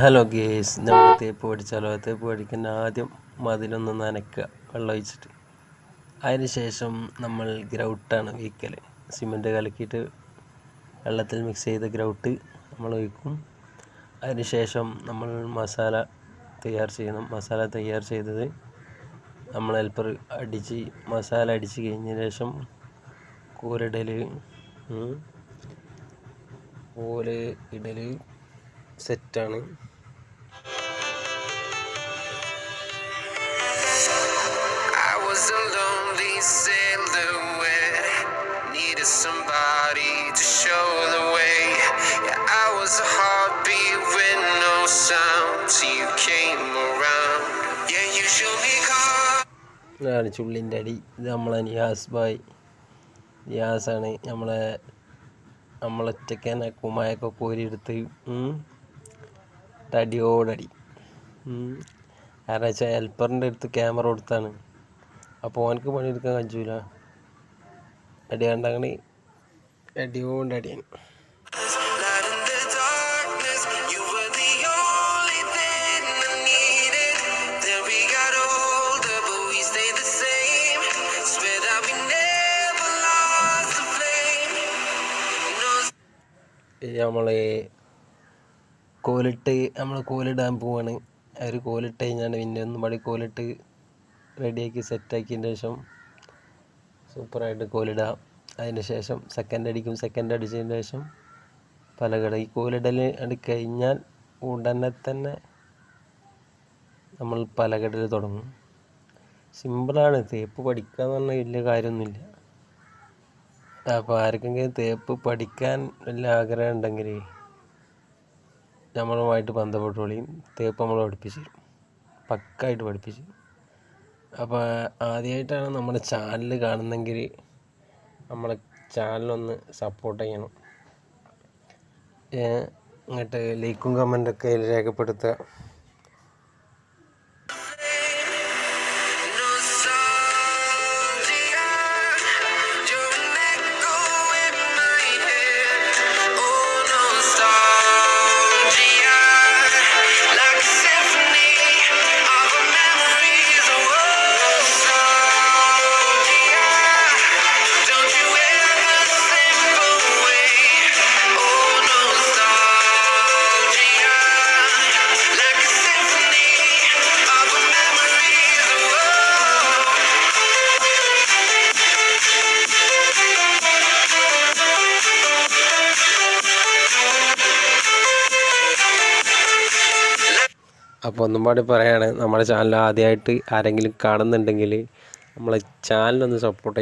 Hello guys, നമ്മൾ തേപ്പ് പഠിച്ചാലോ? തേപ്പ് പഠിക്കുന്ന ആദ്യം മതിലൊന്ന് നനയ്ക്കുക വെള്ളം ഒഴിച്ചിട്ട്. അതിന് ശേഷം നമ്മൾ ഗ്രൗട്ടാണ് ഒഴിക്കൽ. സിമൻറ്റ് കലക്കിയിട്ട് വെള്ളത്തിൽ മിക്സ് ചെയ്ത ഗ്രൗട്ട് നമ്മൾ ഒഴിക്കും. അതിന് ശേഷം നമ്മൾ മസാല തയ്യാർ ചെയ്യണം. മസാല തയ്യാർ ചെയ്തത് നമ്മൾ ഹെൽപ്പർ അടിച്ച് മസാല അടിച്ച് കഴിഞ്ഞ ശേഷം കോലിടൽ സെറ്റാണ്. Somebody to show the way. Yeah, I was a heartbeat with no sound till you came around. Yeah, you showed me ഇതാണ് ചുള്ളിൻ്റെ അടി. ഇത് നമ്മളെ നിയാസാണ്. നമ്മളൊറ്റയ്ക്ക് തന്നെ കുമായൊക്കെ കോരിയെടുത്ത് അടിയോടടി. കാരണം വെച്ചാൽ ഹെൽപ്പറിൻ്റെ അടുത്ത് ക്യാമറ കൊടുത്താണ്. അപ്പോൾ ഓനക്ക് പണിയെടുക്കാൻ കഴിയൂല. അടി കണ്ടങ്ങനെ അടിയോണ്ടടിയാണ്. നമ്മൾ കോലിടാൻ പോവാണ്. അവർ കോലിട്ട് കഴിഞ്ഞാണ് പിന്നെ ഒന്നും പാടി കോലിട്ട് റെഡിയാക്കി സെറ്റാക്കിയതിന് ശേഷം സൂപ്പറായിട്ട് കോലിടാം. അതിന് ശേഷം സെക്കൻഡ് അടിച്ചതിന് ശേഷം പലകട. ഈ കോലിടൽ കഴിഞ്ഞാൽ ഉടനെ തന്നെ നമ്മൾ പലകടൽ തുടങ്ങും. സിമ്പിളാണ്. തേപ്പ് പഠിക്കുക എന്ന് പറഞ്ഞാൽ വലിയ കാര്യമൊന്നുമില്ല. അപ്പോൾ ആർക്കെങ്കിലും തേപ്പ് പഠിക്കാൻ വലിയ ആഗ്രഹം ഉണ്ടെങ്കിൽ നമ്മളുമായിട്ട് ബന്ധപ്പെട്ടോളിയും. തേപ്പ് നമ്മൾ പഠിപ്പിച്ചു തരും, പക്കായിട്ട് പഠിപ്പിച്ചു. അപ്പോൾ ആദ്യമായിട്ടാണ് നമ്മുടെ ചാനൽ കാണുന്നെങ്കിൽ നമ്മളെ ചാനലൊന്ന് സപ്പോർട്ട് ചെയ്യണം. എന്നിട്ട് ലൈക്കും കമൻറ്റൊക്കെ രേഖപ്പെടുത്തുക. അപ്പോൾ ഒന്നും പാടി പറയാണ്, നമ്മുടെ ചാനൽ ആദ്യമായിട്ട് ആരെങ്കിലും കാണുന്നുണ്ടെങ്കിൽ നമ്മളെ ചാനലൊന്ന് സപ്പോർട്ട്